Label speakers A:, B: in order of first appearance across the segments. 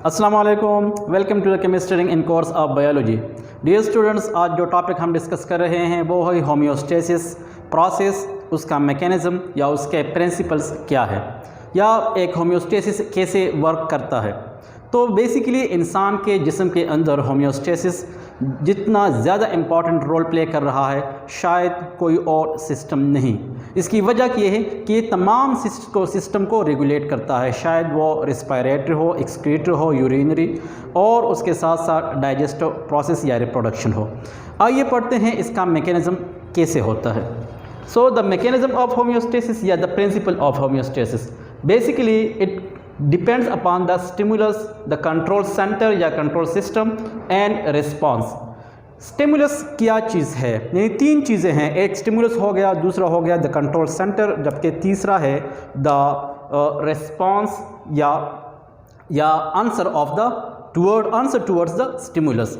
A: अस्सलाम वालेकुम, welcome to the chemistry in course of biology. Dear students, आज जो टॉपिक हम डिस्कस कर रहे हैं वो है होम्योस्टेसिस प्रोसेस, उसका मैकेनिज़्म या उसके प्रिंसिपल्स क्या है या एक होम्योस्टेसिस कैसे वर्क करता है। तो बेसिकली इंसान के जिस्म के अंदर होम्योस्टेसिस जितना ज़्यादा इम्पॉर्टेंट रोल प्ले कर रहा है शायद कोई और सिस्टम नहीं। इसकी वजह ये है कि ये तमाम सिस्टम को रेगुलेट करता है, शायद वो रिस्पायरेटरी हो, एक्सक्रीटरी हो, यूरिनरी और उसके साथ साथ डाइजेस्टिव प्रोसेस या रिप्रोडक्शन हो। आइए पढ़ते हैं इसका मैकेनिज़्म कैसे होता है। So the mechanism of homeostasis या the principle of homeostasis, basically it depends upon the stimulus, the control centre या control system and response. Stimulus क्या चीज़ है, यानी तीन चीज़ें हैं, एक स्टिमुलस हो गया, दूसरा हो गया द कंट्रोल सेंटर, जबकि तीसरा है द रिस्पॉन्स या answer of the answer towards the stimulus.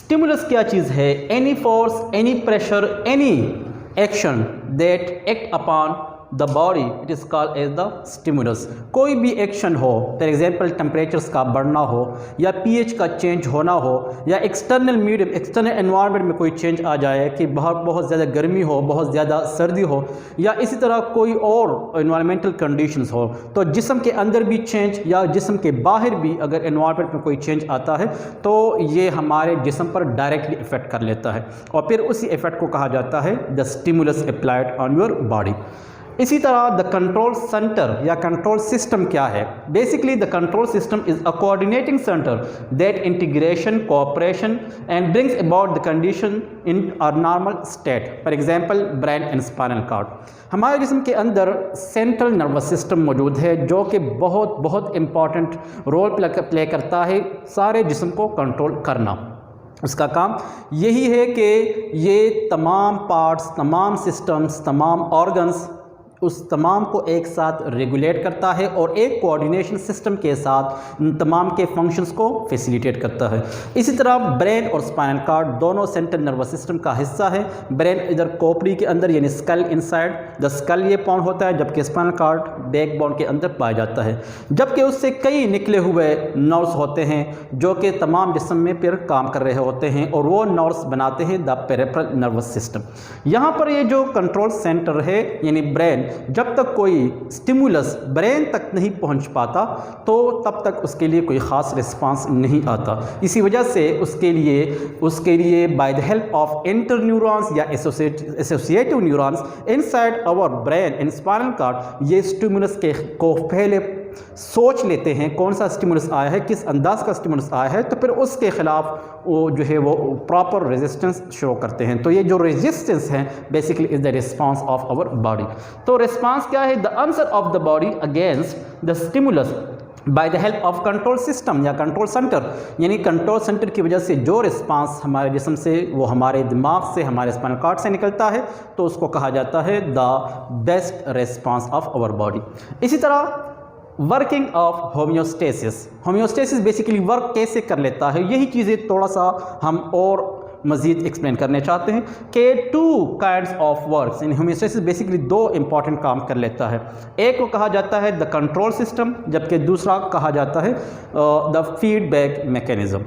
A: Stimulus क्या चीज़ है? Any force, any pressure, any action that act upon the body, it is called as the stimulus. कोई भी एक्शन हो, फॉर एग्जाम्पल टेम्परेचर्स का बढ़ना हो या पीएच का चेंज होना हो या एक्सटर्नल मीडियम, एक्सटर्नल एनवायरनमेंट में कोई चेंज आ जाए कि बहुत ज़्यादा गर्मी हो, बहुत ज़्यादा सर्दी हो या इसी तरह कोई और एनवायरमेंटल कंडीशंस हो, तो जिस्म के अंदर भी चेंज या जिस्म के बाहर भी अगर एनवायरनमेंट में कोई चेंज आता है तो ये हमारे जिस्म पर डायरेक्टली इफ़ेक्ट कर लेता है और फिर उसी इफ़ेक्ट को कहा जाता है the stimulus applied on your body. इसी तरह द कंट्रोल सेंटर या कंट्रोल सिस्टम क्या है? Basically the control system is a coordinating centre that integration, cooperation and brings about the condition in a normal state. For example brain and spinal cord. हमारे जिस्म के अंदर central nervous system मौजूद है जो कि बहुत इंपॉर्टेंट रोल प्ले करता है सारे जिस्म को कंट्रोल करना। उसका काम यही है कि ये तमाम पार्ट्स, तमाम सिस्टम्स, तमाम ऑर्गन्स उस तमाम को एक साथ रेगुलेट करता है और एक कोऑर्डिनेशन सिस्टम के साथ तमाम के फंक्शंस को फैसिलिटेट करता है। इसी तरह ब्रेन और स्पाइनल कॉर्ड दोनों सेंट्रल नर्वस सिस्टम का हिस्सा है। ब्रेन इधर खोपड़ी के अंदर यानी स्कल इनसाइड द स्कल ये पाउंड होता है, जबकि स्पाइनल कॉर्ड बैकबोन के अंदर पाया जाता है, जबकि उससे कई निकले हुए नर्व्स होते हैं जो कि तमाम जिस्म में फिर काम कर रहे होते हैं और वो नर्व्स बनाते हैं द पेरिफेरल नर्वस सिस्टम। यहाँ पर ये जो कंट्रोल सेंटर है यानी ब्रेन, जब तक कोई स्टिमुलस ब्रेन तक नहीं पहुंच पाता तो तब तक उसके लिए कोई ख़ास रिस्पांस नहीं आता। इसी वजह से उसके लिए by the help of interneurons या associative neurons inside our brain and spinal cord ये स्टिमुलस को पहले सोच लेते हैं कौन सा स्टिमुलस आया है, किस अंदाज का स्टिमुलस आया है, तो फिर उसके ख़िलाफ़ वो जो है वो प्रॉपर रेजिस्टेंस शो करते हैं। तो ये जो रेजिस्टेंस है basically is the response of our body. तो रिस्पांस क्या है? The answer of the body against the stimulus by the help of control system या कंट्रोल सेंटर, यानी कंट्रोल सेंटर की वजह से जो रिस्पांस हमारे जिस्म से, वो हमारे दिमाग से, हमारे स्पाइनल कॉर्ड से निकलता है तो उसको कहा जाता है the best response of our body. इसी तरह working of homeostasis. Homeostasis basically work कैसे कर लेता है, यही चीज़ें थोड़ा सा हम और मज़ीद एक्सप्लेन करने चाहते हैं कि two kinds of works in homeostasis basically दो इंपॉर्टेंट काम कर लेता है। एक को कहा जाता है द कंट्रोल सिस्टम, जबकि दूसरा कहा जाता है the feedback mechanism.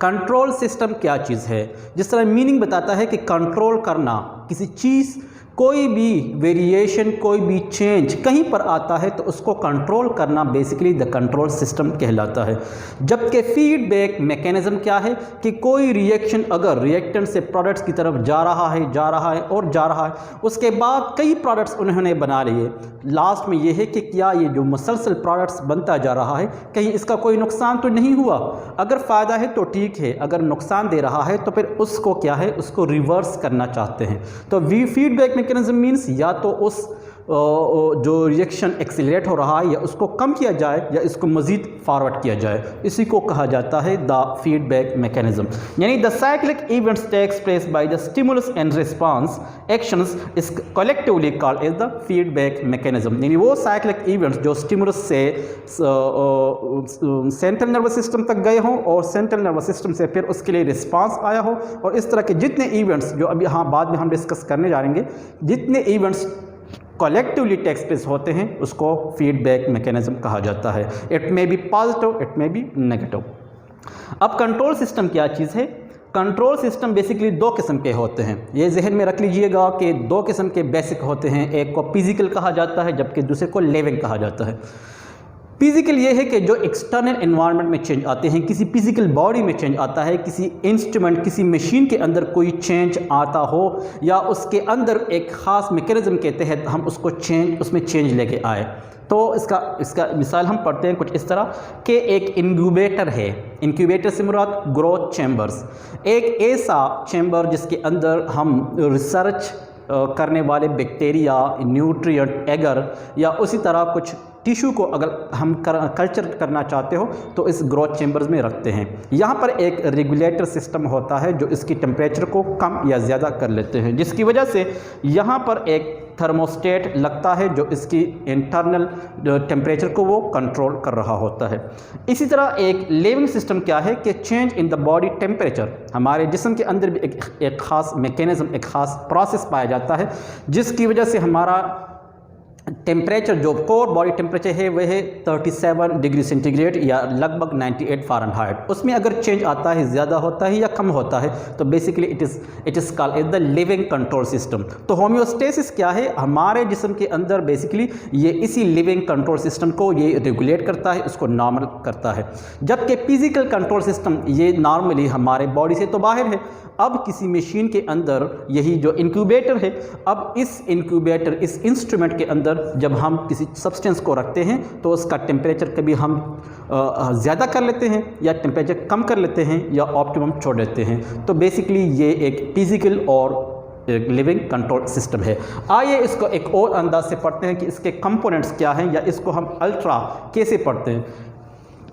A: Control system क्या चीज़ है? जिस तरह मीनिंग बताता है कि कंट्रोल करना, किसी चीज़ कोई भी वेरिएशन, कोई भी चेंज कहीं पर आता है तो उसको कंट्रोल करना बेसिकली द कंट्रोल सिस्टम कहलाता है। जबकि फीडबैक मैकेनिज़्म क्या है कि कोई रिएक्शन अगर रिएक्टेंट से प्रोडक्ट्स की तरफ जा रहा है और जा रहा है, उसके बाद कई प्रोडक्ट्स उन्होंने बना लिए, लास्ट में ये है कि क्या ये जो मुसलसल प्रोडक्ट्स बनता जा रहा है कहीं इसका कोई नुकसान तो नहीं हुआ? अगर फ़ायदा है तो ठीक है, अगर नुकसान दे रहा है तो फिर उसको क्या है, उसको रिवर्स करना चाहते हैं। तो फीडबैक मैकेनिज्म मीन्स या तो उस जो रिएक्शन एक्सीलरेट हो रहा है या उसको कम किया जाए या इसको मज़ीद फॉरवर्ड किया जाए, इसी को कहा जाता है द फीडबैक मैकेनिज्म। यानी the cyclic events takes place by the stimulus and response actions is collectively called as the feedback mechanism. यानी वो साइक्लिक इवेंट्स जो स्टिमुलस से सेंट्रल नर्वस सिस्टम तक गए हों और सेंट्रल नर्वस सिस्टम से फिर उसके लिए रिस्पांस आया हो, और इस तरह के जितने इवेंट्स जो अभी हाँ बाद में हम डिस्कस करने जा रहे हैं, जितने इवेंट्स कलेक्टिवली एक्सप्रेस होते हैं उसको फीडबैक मैकेनिज्म कहा जाता है। It may be positive, it may be negative. अब कंट्रोल सिस्टम क्या चीज़ है? कंट्रोल सिस्टम बेसिकली दो किस्म के होते हैं, ये जहन में रख लीजिएगा कि दो किस्म के बेसिक होते हैं, एक को फिजिकल कहा जाता है जबकि दूसरे को लिविंग कहा जाता है। फिजिकल ये है कि जो एक्सटर्नल एनवायरनमेंट में चेंज आते हैं, किसी फिजिकल बॉडी में चेंज आता है, किसी इंस्ट्रूमेंट, किसी मशीन के अंदर कोई चेंज आता हो या उसके अंदर एक ख़ास मैकेनिज्म के तहत हम उसको उसमें चेंज लेके आए। तो इसका मिसाल हम पढ़ते हैं कुछ इस तरह कि एक इंक्यूबेटर है। इंक्यूबेटर से मुराद ग्रोथ चैम्बर्स, एक ऐसा चैम्बर जिसके अंदर हम रिसर्च करने वाले बैक्टीरिया, न्यूट्रिएंट, एगर या उसी तरह कुछ टिश्यू को अगर हम कल्चर करना चाहते हो तो इस ग्रोथ चैम्बर्स में रखते हैं। यहाँ पर एक रेगुलेटर सिस्टम होता है जो इसकी टेम्परेचर को कम या ज़्यादा कर लेते हैं, जिसकी वजह से यहाँ पर एक थर्मोस्टेट लगता है जो इसकी इंटरनल टेम्परेचर को वो कंट्रोल कर रहा होता है। इसी तरह एक लिविंग सिस्टम क्या है कि change in the body temperature, हमारे जिस्म के अंदर भी एक ख़ास मैकेनिज्म, एक ख़ास प्रोसेस पाया जाता है जिसकी वजह से हमारा टेम्परेचर जो कोर बॉडी टेम्परेचर है वह है 37 डिग्री सेंटीग्रेड या लगभग 98 फ़ारेनहाइट। उसमें अगर चेंज आता है, ज़्यादा होता है या कम होता है, तो basically it is called as the living control system. तो होम्योस्टेसिस क्या है? हमारे जिस्म के अंदर बेसिकली ये इसी लिविंग कंट्रोल सिस्टम को ये रेगुलेट करता है, उसको नॉर्मल करता है। जबकि फिजिकल कंट्रोल सिस्टम ये नॉर्मली हमारे बॉडी से तो बाहर है। अब किसी मशीन के अंदर यही जो इंक्यूबेटर है, अब इस इंक्यूबेटर, इस इंस्ट्रूमेंट के अंदर जब हम किसी सब्सटेंस को रखते हैं तो उसका टेम्परेचर कभी हम ज़्यादा कर लेते हैं या टेम्परेचर कम कर लेते हैं या ऑप्टिमम छोड़ देते हैं। तो बेसिकली ये एक फिजिकल और एक लिविंग कंट्रोल सिस्टम है। आइए इसको एक और अंदाज से पढ़ते हैं कि इसके कंपोनेंट्स क्या हैं या इसको हम अल्ट्रा कैसे पढ़ते हैं।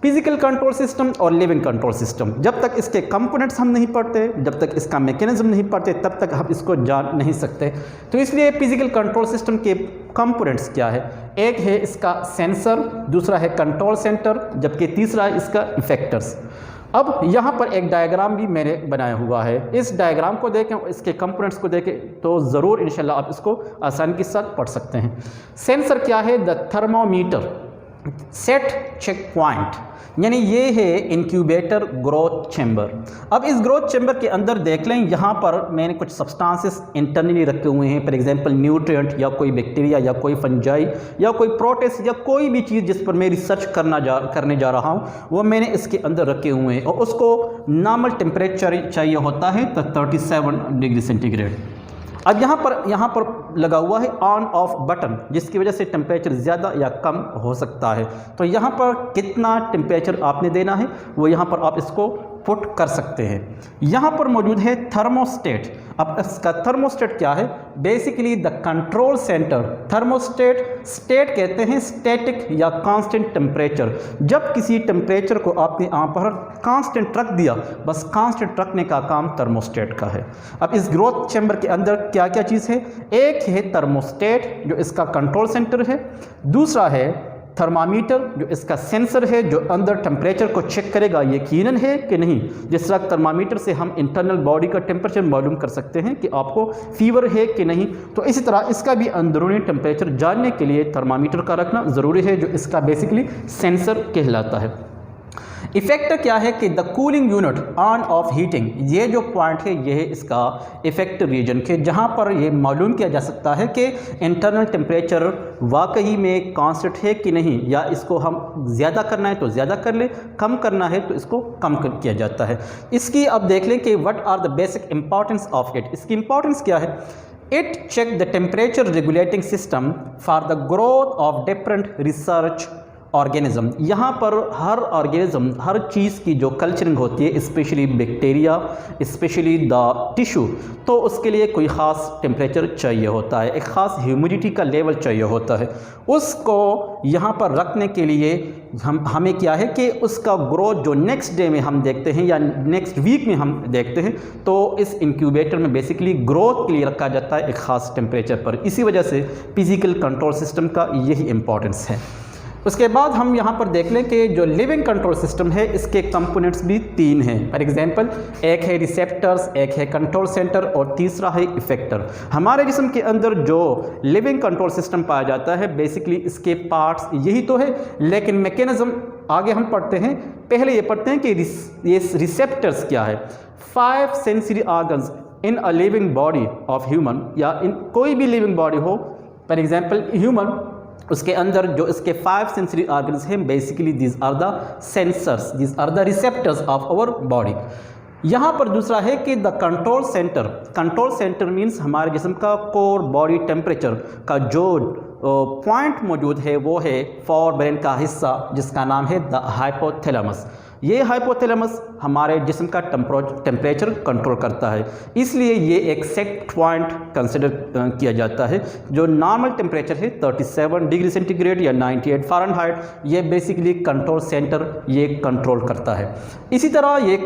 A: फिजिकल कंट्रोल सिस्टम और लिविंग कंट्रोल सिस्टम, जब तक इसके कंपोनेंट्स हम नहीं पढ़ते, जब तक इसका मैकेनिज्म नहीं पढ़ते, तब तक हम इसको जान नहीं सकते। तो इसलिए फिजिकल कंट्रोल सिस्टम के कंपोनेंट्स क्या है? एक है इसका सेंसर, दूसरा है कंट्रोल सेंटर, जबकि तीसरा है इसका इफेक्टर्स। अब यहाँ पर एक डायग्राम भी मैंने बनाया हुआ है। इस डायग्राम को देखें, इसके कंपोनेंट्स को देखें तो ज़रूर इंशाल्लाह आप इसको आसानी के साथ पढ़ सकते हैं। सेंसर क्या है? The thermometer set check point, यानी ये है इंक्यूबेटर ग्रोथ चैम्बर। अब इस ग्रोथ चैम्बर के अंदर देख लें, यहाँ पर मैंने कुछ सब्सटेंसेस इंटरनली रखे हुए हैं, फॉर एग्जांपल न्यूट्रिएंट या कोई बैक्टीरिया या कोई फंजाई या कोई प्रोटेस्ट या कोई भी चीज़ जिस पर मैं रिसर्च करने जा रहा हूँ वो मैंने इसके अंदर रखे हुए हैं और उसको नॉर्मल टेम्परेचर चाहिए होता है तो 37 डिग्री सेंटीग्रेड। अब यहाँ पर लगा हुआ है ऑन ऑफ बटन, जिसकी वजह से टेम्परेचर ज़्यादा या कम हो सकता है। तो यहाँ पर कितना टेम्परेचर आपने देना है वो यहाँ पर आप इसको पुट कर सकते हैं। यहाँ पर मौजूद है थर्मोस्टेट। अब इसका थर्मोस्टेट क्या है? Basically the control centre. Thermostat, state कहते हैं स्टैटिक या कांस्टेंट टेम्परेचर। जब किसी टेम्परेचर को आपने यहाँ पर कांस्टेंट रख दिया, बस कांस्टेंट रखने का काम थर्मोस्टेट का है। अब इस ग्रोथ चैम्बर के अंदर क्या क्या चीज़ है? एक है थर्मोस्टेट जो इसका कंट्रोल सेंटर है, दूसरा है थर्मामीटर जो इसका सेंसर है जो अंदर टेम्परेचर को चेक करेगा यकीनन है कि नहीं। जिस तरह थर्मामीटर से हम इंटरनल बॉडी का टेम्परेचर मालूम कर सकते हैं कि आपको फीवर है कि नहीं, तो इसी तरह इसका भी अंदरूनी टेम्परेचर जानने के लिए थर्मामीटर का रखना ज़रूरी है जो इसका बेसिकली सेंसर कहलाता है। इफेक्टर क्या है कि the cooling unit on off heating, ये जो पॉइंट है ये है इसका इफेक्ट रीजन के, जहाँ पर ये मालूम किया जा सकता है कि इंटरनल टेम्परेचर वाकई में कांस्टेंट है कि नहीं, या इसको हम ज़्यादा करना है तो ज़्यादा कर ले, कम करना है तो इसको कम किया जाता है। इसकी अब देख लें कि what are the basic importance of it. इसकी इंपॉर्टेंस क्या है? It check the temperature regulating system for the growth of different research organism. यहाँ पर हर ऑर्गेनिज्म, हर चीज़ की जो कल्चरिंग होती है, specially bacteria, specially the tissue, तो उसके लिए कोई ख़ास टेम्परेचर चाहिए होता है, एक ख़ास ह्यूमिडिटी का लेवल चाहिए होता है। उसको यहाँ पर रखने के लिए हमें क्या है कि उसका ग्रोथ जो नेक्स्ट डे में हम देखते हैं या नेक्स्ट वीक में हम देखते हैं, तो इस इंक्यूबेटर में बेसिकली ग्रोथ के लिए रखा जाता है एक ख़ास टेम्परेचर पर। इसी वजह से फिजिकल कंट्रोल सिस्टम का यही इम्पोर्टेंस है। उसके बाद हम यहाँ पर देख लें कि जो लिविंग कंट्रोल सिस्टम है इसके कंपोनेंट्स भी 3 हैं। फॉर एग्जांपल, एक है रिसेप्टर्स, एक है कंट्रोल सेंटर और तीसरा है इफेक्टर। हमारे जिस्म के अंदर जो लिविंग कंट्रोल सिस्टम पाया जाता है बेसिकली इसके पार्ट्स यही तो है, लेकिन मैकेनिज्म आगे हम पढ़ते हैं। पहले ये पढ़ते हैं कि ये रिसेप्टर्स क्या है। 5 sensory organs in a living body of human, या इन कोई भी लिविंग बॉडी हो, फॉर एग्जांपल ह्यूमन, उसके अंदर जो इसके 5 सेंसरी ऑर्गन्स हैं basically these are the sensors, these are the receptors of our body. यहाँ पर दूसरा है कि the control centre. Control centre means हमारे जिस्म का कोर बॉडी टेम्परेचर का जो पॉइंट मौजूद है वो है फॉर ब्रेन का हिस्सा जिसका नाम है द हाइपोथैलेमस। ये हाइपोथैलेमस हमारे जिस्म का टेम्परेचर कंट्रोल करता है, इसलिए ये एक सेट पॉइंट कंसिडर किया जाता है। जो नॉर्मल टेम्परेचर है 37 डिग्री सेंटीग्रेड या 98 फ़ारेनहाइट, ये बेसिकली कंट्रोल सेंटर ये कंट्रोल करता है। इसी तरह ये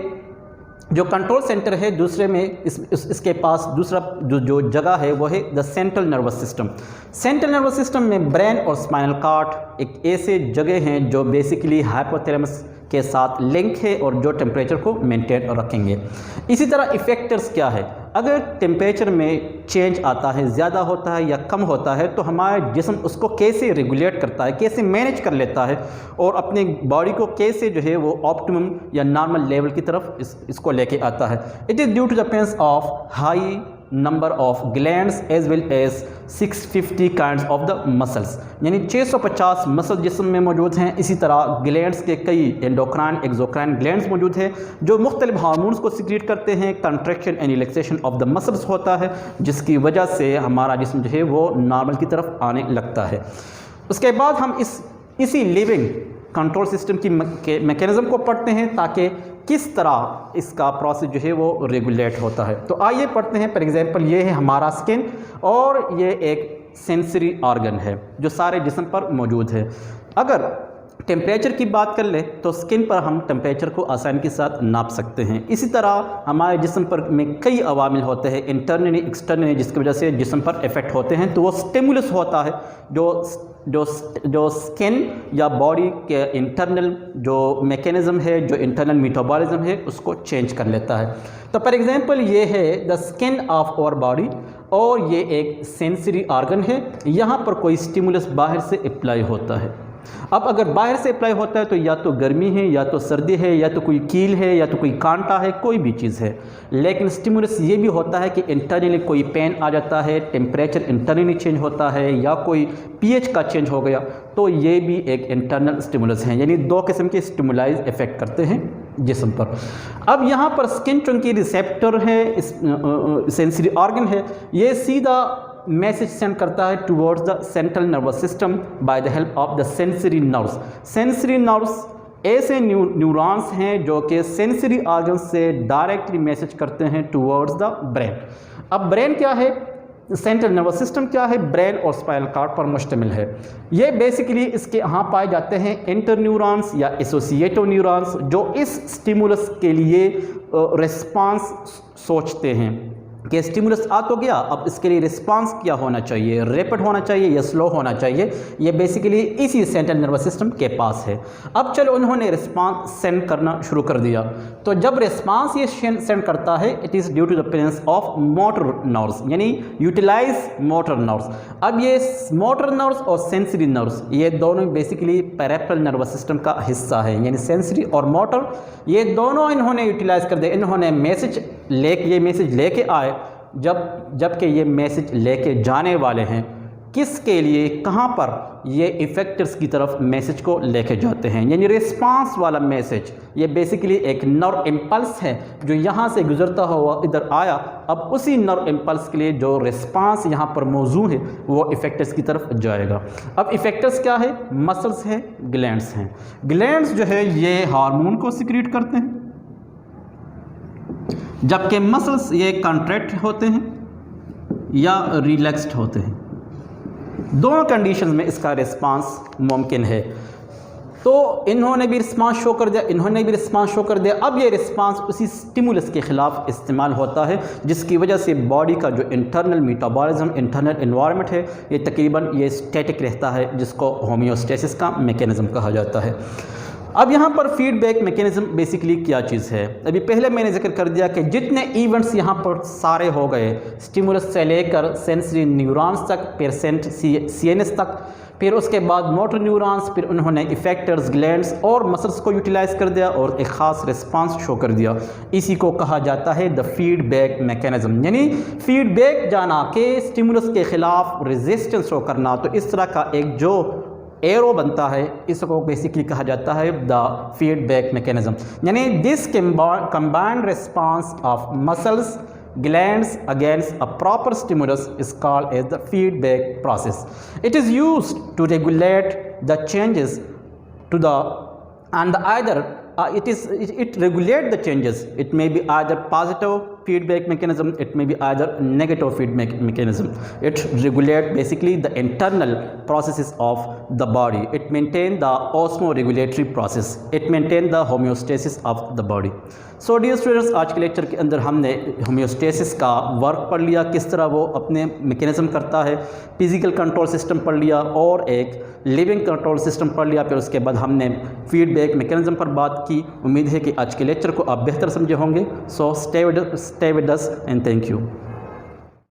A: जो कंट्रोल सेंटर है दूसरे में इसके पास दूसरा जो जगह है वो है the central nervous system. Central nervous system में ब्रेन और स्पाइनल कॉर्ड एक ऐसे जगह हैं जो बेसिकली हाइपोथैलेमस के साथ लिंक है और जो टेम्परेचर को मेंटेन रखेंगे। इसी तरह इफेक्टर्स क्या है, अगर टेम्परेचर में चेंज आता है, ज़्यादा होता है या कम होता है, तो हमारा जिस्म उसको कैसे रेगुलेट करता है, कैसे मैनेज कर लेता है और अपने बॉडी को कैसे जो है वो ऑप्टिमम या नॉर्मल लेवल की तरफ इसको लेके आता है। It is due to the presence of high number of glands as well as 650 kinds of the muscles, यानी 650 मसल जिस्म में मौजूद हैं। इसी तरह ग्लैंड्स के कई एंडोक्राइन एक्सोक्राइन ग्लैंड्स मौजूद हैं जो मुख्तलिफ हार्मोन्स को सिक्रीट करते हैं। Contraction and relaxation of the muscles होता है जिसकी वजह से हमारा जिस्म जो है वो नॉर्मल की तरफ आने लगता है। उसके बाद हम इसी लिविंग कंट्रोल सिस्टम की मैकेनिज्म को पढ़ते हैं ताकि किस तरह इसका प्रोसेस जो है वो रेगुलेट होता है। तो आइए पढ़ते हैं। फॉर एग्जांपल, ये है हमारा स्किन और ये एक सेंसरी ऑर्गन है जो सारे जिस्म पर मौजूद है। अगर टेम्परेचर की बात कर ले तो स्किन पर हम टेम्परेचर को आसानी के साथ नाप सकते हैं। इसी तरह हमारे जिस्म पर में कई अवामिल होते हैं इंटरनली एक्सटर्नली जिसकी वजह से जिस्म पर इफ़ेक्ट होते हैं, तो वो स्टिमुलस होता है जो स्किन या बॉडी के इंटरनल जो मैकेनिज़्म है, जो इंटरनल मेटाबॉलिज्म है उसको चेंज कर लेता है। तो फॉर एग्जांपल ये है the skin of our body और ये एक सेंसरी ऑर्गन है। यहाँ पर कोई स्टिमुलस बाहर से अप्लाई होता है। अब अगर बाहर से अप्लाई होता है तो या तो गर्मी है या तो सर्दी है या तो कोई कील है या तो कोई कांटा है, कोई भी चीज़ है। लेकिन स्टिमुलस ये भी होता है कि इंटरनली कोई पेन आ जाता है, टेम्परेचर इंटरनली चेंज होता है या कोई पीएच का चेंज हो गया, तो ये भी एक इंटरनल स्टिमुलस है। यानी 2 किस्म के स्टिमुलाइज इफेक्ट करते हैं जिस्म पर। अब यहाँ पर स्किन चूँकि रिसेप्टर है, सेंसरी ऑर्गन है, ये सीधा मैसेज सेंड करता है towards the central nervous system by the help of the sensory nerves. Sensory nerves ऐसे न्यूरॉन्स हैं जो कि सेंसरी ऑर्गन से डायरेक्टली मैसेज करते हैं टुवर्ड्स द ब्रेन। अब ब्रेन क्या है, सेंट्रल नर्वस सिस्टम क्या है, ब्रेन और स्पाइनल कॉर्ड पर मुश्तमिल है। ये बेसिकली इसके यहाँ पाए जाते हैं इंटरन्यूरॉन्स या एसोसिएटिव न्यूरॉन्स जो इस स्टिमुलस के लिए रिस्पांस सोचते हैं कि स्टिमुलस आ तो गया, अब इसके लिए रिस्पांस क्या होना चाहिए, रैपिड होना चाहिए या स्लो होना चाहिए। ये बेसिकली इसी सेंट्रल नर्वस सिस्टम के पास है। अब चलो उन्होंने रिस्पांस सेंड करना शुरू कर दिया। तो जब रिस्पांस ये सेंड करता है it is due to the presence of motor nerves, यानी यूटिलाइज मोटर नर्व्स। अब ये मोटर नर्व्स और सेंसरी नर्व्स ये दोनों बेसिकली पेरिफेरल नर्वस सिस्टम का हिस्सा है, यानी सेंसरी और मोटर ये दोनों इन्होंने यूटिलाइज कर दिया। इन्होंने ये मैसेज लेके आए जबकि ये मैसेज लेके जाने वाले हैं किसके लिए, कहाँ पर, ये इफेक्टर्स की तरफ मैसेज को लेके जाते हैं। यानी रिस्पांस वाला मैसेज ये बेसिकली एक नर्व इम्पल्स है जो यहाँ से गुजरता हुआ इधर आया। अब उसी नर्व इम्पल्स के लिए जो रिस्पांस यहाँ पर मौजूद है वो इफेक्टर्स की तरफ जाएगा। अब इफेक्टर्स क्या है, मसल्स हैं, ग्लैंड्स हैं। ग्लैंड्स जो है ये हार्मोन को सिक्रीट करते हैं जबकि मसल्स ये कॉन्ट्रैक्ट होते हैं या रिलैक्स्ड होते हैं। दोनों कंडीशंस में इसका रिस्पांस मुमकिन है। तो इन्होंने भी रिस्पांस शो कर दिया, इन्होंने भी रिस्पांस शो कर दिया। अब ये रिस्पांस उसी स्टिमुलस के ख़िलाफ़ इस्तेमाल होता है, जिसकी वजह से बॉडी का जो इंटरनल मेटाबॉलिज्म, इंटरनल एनवायरनमेंट है, ये तकरीबन ये स्टैटिक रहता है, जिसको होम्योस्टेसिस का मैकेनिज़्म कहा जाता है। अब यहाँ पर फीडबैक मैकेनिज़्म बेसिकली क्या चीज़ है? अभी पहले मैंने जिक्र कर दिया कि जितने इवेंट्स यहाँ पर सारे हो गए, स्टिमुलस से लेकर सेंसरी न्यूरॉन्स तक, फिर सीएनएस तक, फिर उसके बाद मोटर न्यूरॉन्स, फिर उन्होंने इफेक्टर्स, ग्लैंड्स और मसल्स को यूटिलाइज़ कर दिया और एक ख़ास रिस्पांस शो कर दिया। इसी को कहा जाता है द फीडबैक मैकेनिज़्म, यानी फीडबैक जाना कि स्टिमुलस के ख़िलाफ़ रेजिस्टेंस शो करना। तो इस तरह का एक जो एरो बनता है, इसको बेसिकली कहा जाता है द फीडबैक मैकेनिज़्म, यानी this combined response of muscles glands against a proper stimulus is called as the feedback process. It is used to regulate the changes to the and either it regulate the changes. It may be either positive feedback mechanism, it may be either negative feedback mechanism. It regulate basically the internal processes of the body. It maintain the osmoregulatory process. It maintain the homeostasis of the body. So dear students, आज के lecture के अंदर हमने homeostasis का work पढ़ लिया, किस तरह वो अपने मैकेनिज़्म करता है, फिज़िकल कंट्रोल सिस्टम पढ़ लिया और एक लिविंग कंट्रोल सिस्टम पढ़ लिया। फिर उसके बाद हमने फीडबैक मैकेनिज़्म पर बात की। उम्मीद है कि आज के लेक्चर को आप बेहतर समझे होंगे। So stay with us and thank you.